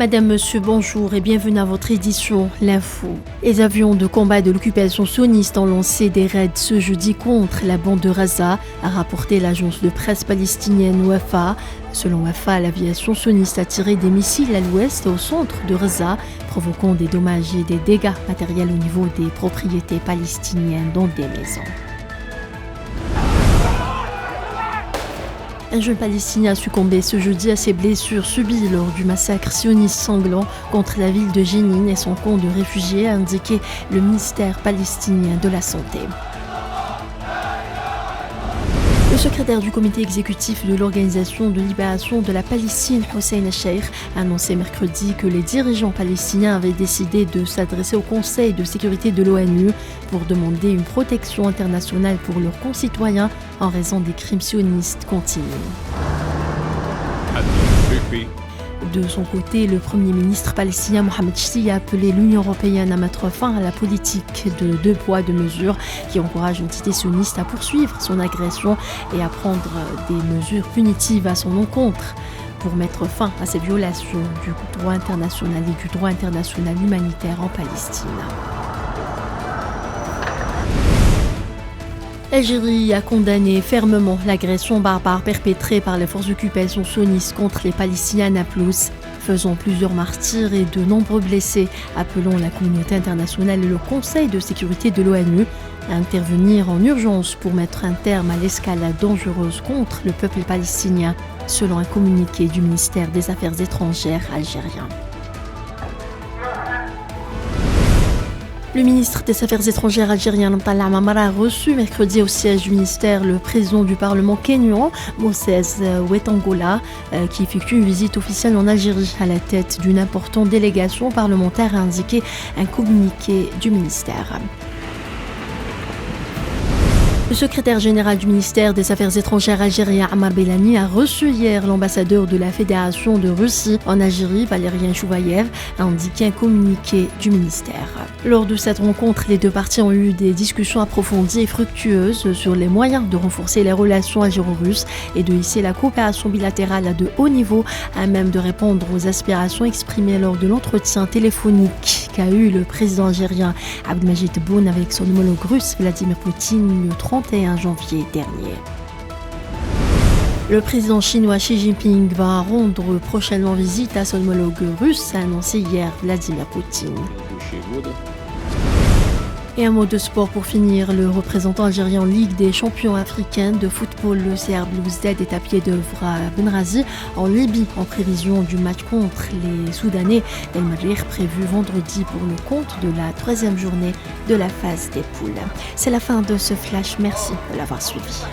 Madame, Monsieur, bonjour et bienvenue à votre édition L'Info. Les avions de combat de l'occupation sioniste ont lancé des raids ce jeudi contre la bande de Gaza, a rapporté l'agence de presse palestinienne Wafa. Selon Wafa, l'aviation sioniste a tiré des missiles à l'ouest et au centre de Gaza, provoquant des dommages et des dégâts matériels au niveau des propriétés palestiniennes dont des maisons. Un jeune Palestinien a succombé ce jeudi à ses blessures subies lors du massacre sioniste sanglant contre la ville de Jénine et son camp de réfugiés, a indiqué le ministère palestinien de la Santé. Le secrétaire du comité exécutif de l'Organisation de libération de la Palestine, Hossein El-Cheikh, a annoncé mercredi que les dirigeants palestiniens avaient décidé de s'adresser au Conseil de sécurité de l'ONU pour demander une protection internationale pour leurs concitoyens en raison des crimes sionistes continus. De son côté, le Premier ministre palestinien Mohamed Chti a appelé l'Union européenne à mettre fin à la politique de deux poids, deux mesures qui encourage l'entité sioniste à poursuivre son agression et à prendre des mesures punitives à son encontre pour mettre fin à ces violations du droit international et du droit international humanitaire en Palestine. L'Algérie a condamné fermement l'agression barbare perpétrée par les forces d'occupation sionistes contre les Palestiniens à Naplouse, faisant plusieurs martyrs et de nombreux blessés, appelant la communauté internationale et le Conseil de sécurité de l'ONU à intervenir en urgence pour mettre un terme à l'escalade dangereuse contre le peuple palestinien, selon un communiqué du ministère des Affaires étrangères algérien. Le ministre des Affaires étrangères algérien Abdallah Mamara a reçu mercredi au siège du ministère le président du Parlement kényan, Moses Wetangula, qui effectue une visite officielle en Algérie à la tête d'une importante délégation parlementaire, a indiqué un communiqué du ministère. Le secrétaire général du ministère des Affaires étrangères algérien Ammar Belani a reçu hier l'ambassadeur de la Fédération de Russie en Algérie, Valérien Chouvaïev, a indiqué un communiqué du ministère. Lors de cette rencontre, les deux parties ont eu des discussions approfondies et fructueuses sur les moyens de renforcer les relations algéro-russes et de hisser la coopération bilatérale à de haut niveau, à même de répondre aux aspirations exprimées lors de l'entretien téléphonique qu'a eu le président algérien Abdelmadjid Tebboune avec son homologue russe Vladimir Poutine le 31 janvier dernier. Le président chinois Xi Jinping va rendre prochainement visite à son homologue russe, a annoncé hier Vladimir Poutine. Et un mot de sport pour finir. Le représentant algérien en Ligue des champions africains de football, le CR Belouizdad, est à pied d'œuvre à Benghazi, en Libye, en prévision du match contre les Soudanais El Merreikh, prévu vendredi pour le compte de la 3e journée de la phase des poules. C'est la fin de ce flash. Merci de l'avoir suivi.